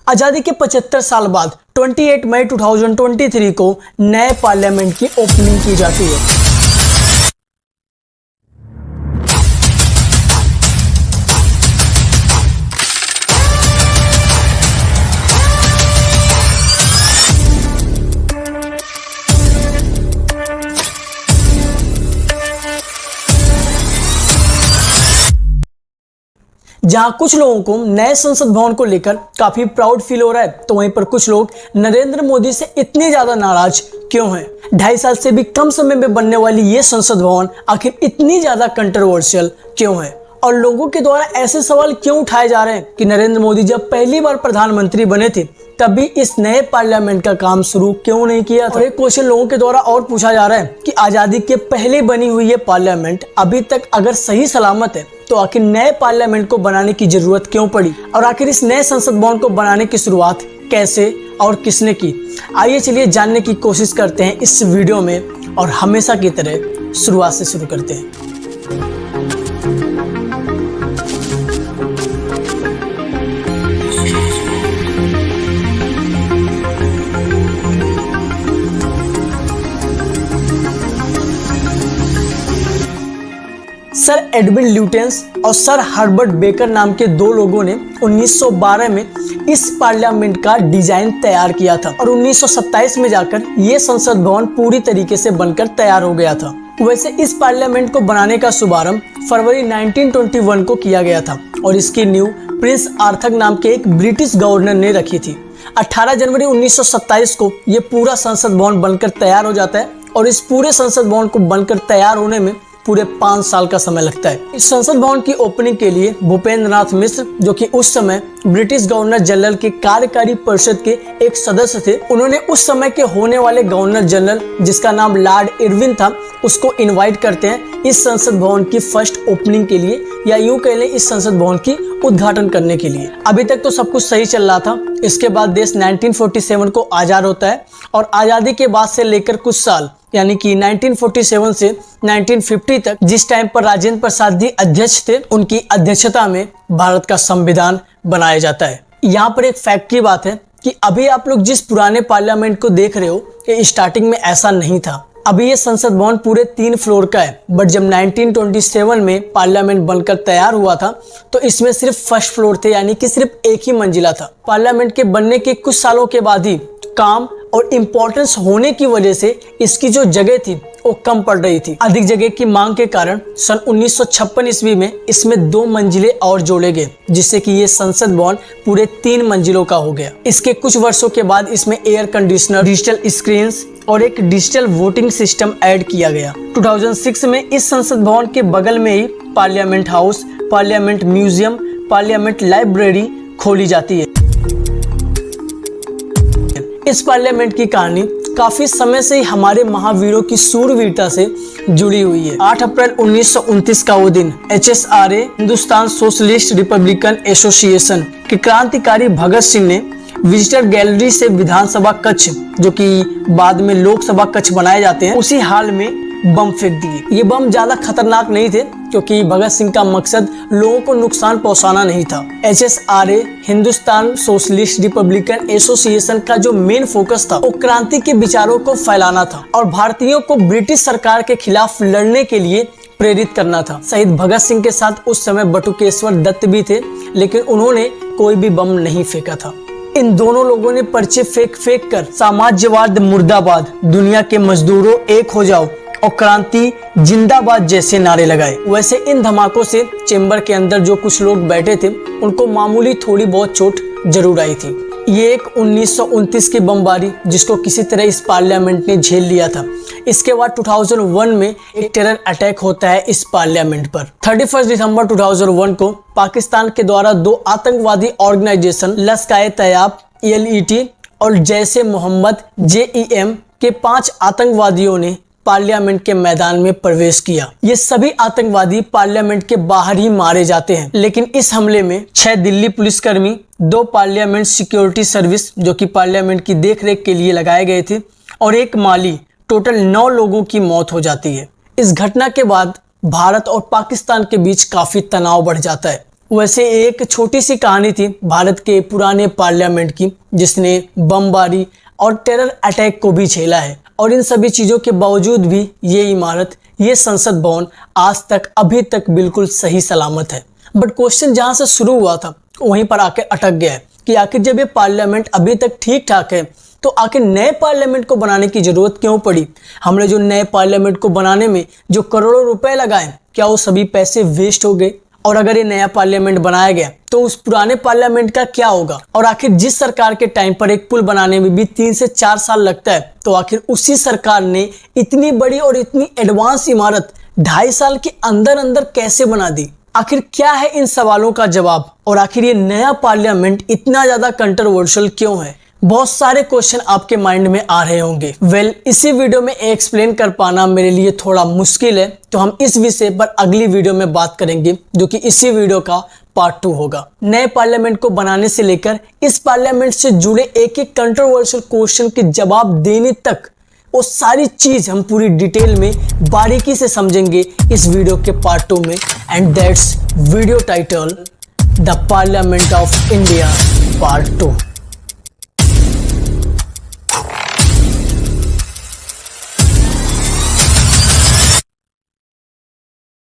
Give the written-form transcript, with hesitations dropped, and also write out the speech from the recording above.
आजादी के 75 साल बाद 28 मई 2023 को नए पार्लियामेंट की ओपनिंग की जाती है। जहां कुछ लोगों को नए संसद भवन को लेकर काफी प्राउड फील हो रहा है, तो वहीं पर कुछ लोग नरेंद्र मोदी से इतने ज्यादा नाराज क्यों हैं? 2.5 साल से भी कम समय में बनने वाली ये संसद भवन आखिर इतनी ज्यादा कंट्रोवर्शियल क्यों है? और लोगों के द्वारा ऐसे सवाल क्यों उठाए जा रहे हैं कि नरेंद्र मोदी जब पहली बार प्रधानमंत्री बने थे तब भी इस नए पार्लियामेंट का काम शुरू क्यों नहीं किया था? और एक क्वेश्चन लोगों के द्वारा और पूछा जा रहा है कि आजादी के पहले बनी हुई ये पार्लियामेंट अभी तक अगर सही सलामत है तो आखिर नए पार्लियामेंट को बनाने की जरूरत क्यों पड़ी? और आखिर इस नए संसद भवन को बनाने की शुरुआत कैसे और किसने की? आइए चलिए जानने की कोशिश करते हैं इस वीडियो में, और हमेशा की तरह शुरुआत से शुरू करते हैं। सर एडविन ल्यूटेंस और सर हर्बर्ट बेकर नाम के दो लोगों ने 1912 में इस पार्लियामेंट का डिजाइन तैयार किया था और 1927 में जाकर यह संसद भवन पूरी तरीके से बनकर तैयार हो गया था। वैसे इस पार्लियामेंट को बनाने का शुभारंभ फरवरी 1921 को किया गया था और इसकी नींव प्रिंस आर्थर नाम के एक ब्रिटिश गवर्नर ने रखी थी। 18 जनवरी 1927 को यह पूरा संसद भवन बनकर तैयार हो जाता है और इस पूरे संसद भवन को बनकर तैयार होने में पूरे 5 साल का समय लगता है। इस संसद भवन की ओपनिंग के लिए भूपेंद्र नाथ मिश्र, जो कि उस समय ब्रिटिश गवर्नर जनरल के कार्यकारी परिषद के एक सदस्य थे, उन्होंने उस समय के होने वाले गवर्नर जनरल, जिसका नाम लॉर्ड इरविन था, उसको इनवाइट करते हैं इस संसद भवन की फर्स्ट ओपनिंग के लिए, या यूं कह लें इस संसद भवन की उद्घाटन करने के लिए। अभी तक तो सब कुछ सही चल रहा था। इसके बाद देश 1947 को आजाद होता है और आजादी के बाद से लेकर कुछ साल यानी कि 1947 से 1950 तक, जिस टाइम पर राजेंद्र प्रसाद जी अध्यक्ष थे, उनकी अध्यक्षता में भारत का संविधान बनाया जाता है। यहाँ पर एक फैक्ट की बात है कि अभी आप लोग जिस पुराने पार्लियामेंट को देख रहे हो, ये स्टार्टिंग में ऐसा नहीं था। अभी ये संसद भवन पूरे 3 फ्लोर का है, बट जब 1927 में पार्लियामेंट बनकर तैयार हुआ था तो इसमें सिर्फ फर्स्ट फ्लोर थे, यानी कि सिर्फ एक ही मंजिला था। पार्लियामेंट के बनने के कुछ सालों के बाद ही काम और इम्पोर्टेंस होने की वजह से इसकी जो जगह थी वो कम पड़ रही थी। अधिक जगह की मांग के कारण सन 1956 ईस्वी में इसमें 2 मंजिले और जोड़े गए, जिससे कि ये संसद भवन पूरे 3 मंजिलों का हो गया। इसके कुछ वर्षों के बाद इसमें एयर कंडीशनर, डिजिटल स्क्रीन्स और एक डिजिटल वोटिंग सिस्टम ऐड किया गया। 2006 में इस संसद भवन के बगल में ही parliament house, parliament museum, parliament library खोली जाती है। इस पार्लियामेंट की कहानी काफी समय से ही हमारे महावीरों की शूरवीरता से जुड़ी हुई है। 8 अप्रैल 1929 का वो दिन HSRA, Hindustan socialist Republican association के क्रांतिकारी भगत सिंह ने विजिटर गैलरी से विधानसभा कक्ष, जो कि बाद में लोकसभा कक्ष बनाए जाते हैं, उसी हाल में बम फेंक दिए। ये बम ज्यादा खतरनाक नहीं थे क्योंकि भगत सिंह का मकसद लोगों को नुकसान पहुंचाना नहीं था। HSRA, Hindustan socialist Republican association का जो मेन फोकस था वो क्रांति के विचारों को फैलाना था और भारतीयों को ब्रिटिश सरकार के खिलाफ लड़ने के लिए प्रेरित करना था। शहीद भगत सिंह के साथ उस समय बटुकेश्वर दत्त भी थे, लेकिन उन्होंने कोई भी बम नहीं फेंका था। इन दोनों लोगों ने पर्चे फेंक कर साम्राज्यवाद मुर्दाबाद, दुनिया के मजदूरों एक हो जाओ और क्रांति जिंदाबाद जैसे नारे लगाए। वैसे इन धमाकों से चेंबर के अंदर जो कुछ लोग बैठे थे उनको मामूली थोड़ी बहुत चोट जरूर आई थी। ये एक 1929 की बमबारी जिसको किसी तरह इस पार्लियामेंट ने झेल लिया था। इसके बाद 2001 में एक टेरर अटैक होता है इस पार्लियामेंट पर। 31 दिसंबर 2001 को पाकिस्तान के द्वारा 2 आतंकवादी ऑर्गेनाइजेशन लश्कर-ए-तैयबा LET और जैश ए मोहम्मद JEM के 5 आतंकवादियों ने पार्लियामेंट के मैदान में प्रवेश किया। ये सभी आतंकवादी पार्लियामेंट के बाहर ही मारे जाते हैं, लेकिन इस हमले में 6 दिल्ली पुलिसकर्मी, 2 पार्लियामेंट सिक्योरिटी सर्विस जो कि पार्लियामेंट की देखरेख के लिए लगाए गए थे, और 1 माली, टोटल 9 लोगों की मौत हो जाती है। इस घटना के बाद भारत और पाकिस्तान के बीच काफी तनाव बढ़ जाता है। वैसे एक छोटी सी कहानी थी भारत के पुराने पार्लियामेंट की, जिसने बमबारी और टेरर अटैक को भी झेला है, और इन सभी चीज़ों के बावजूद भी ये इमारत, ये संसद भवन आज तक अभी तक बिल्कुल सही सलामत है। बट क्वेश्चन जहाँ से शुरू हुआ था वहीं पर आके अटक गया है कि आखिर जब ये पार्लियामेंट अभी तक ठीक ठाक है तो आखिर नए पार्लियामेंट को बनाने की जरूरत क्यों पड़ी। हमने जो नए पार्लियामेंट को बनाने में जो करोड़ों रुपए लगाए, क्या वो सभी पैसे वेस्ट हो गए? और अगर ये नया पार्लियामेंट बनाया गया तो उस पुराने पार्लियामेंट का क्या होगा? और आखिर जिस सरकार के टाइम पर एक पुल बनाने में भी 3 से 4 साल लगता है, तो आखिर उसी सरकार ने इतनी बड़ी और इतनी एडवांस इमारत 2.5 साल के अंदर अंदर कैसे बना दी? आखिर क्या है इन सवालों का जवाब? और आखिर ये नया पार्लियामेंट इतना ज्यादा कंट्रोवर्शियल क्यों है? बहुत सारे क्वेश्चन आपके माइंड में आ रहे होंगे। इसी वीडियो में एक्सप्लेन कर पाना मेरे लिए थोड़ा मुश्किल है, तो हम इस विषय पर अगली वीडियो में बात करेंगे, जो कि इसी वीडियो का पार्ट 2 होगा। नए पार्लियामेंट को बनाने से लेकर इस पार्लियामेंट से जुड़े एक एक कंट्रोवर्शियल क्वेश्चन के जवाब देने तक, वो सारी चीज हम पूरी डिटेल में बारीकी से समझेंगे इस वीडियो के पार्ट 2 में। And that's video title the parliament of India part 2।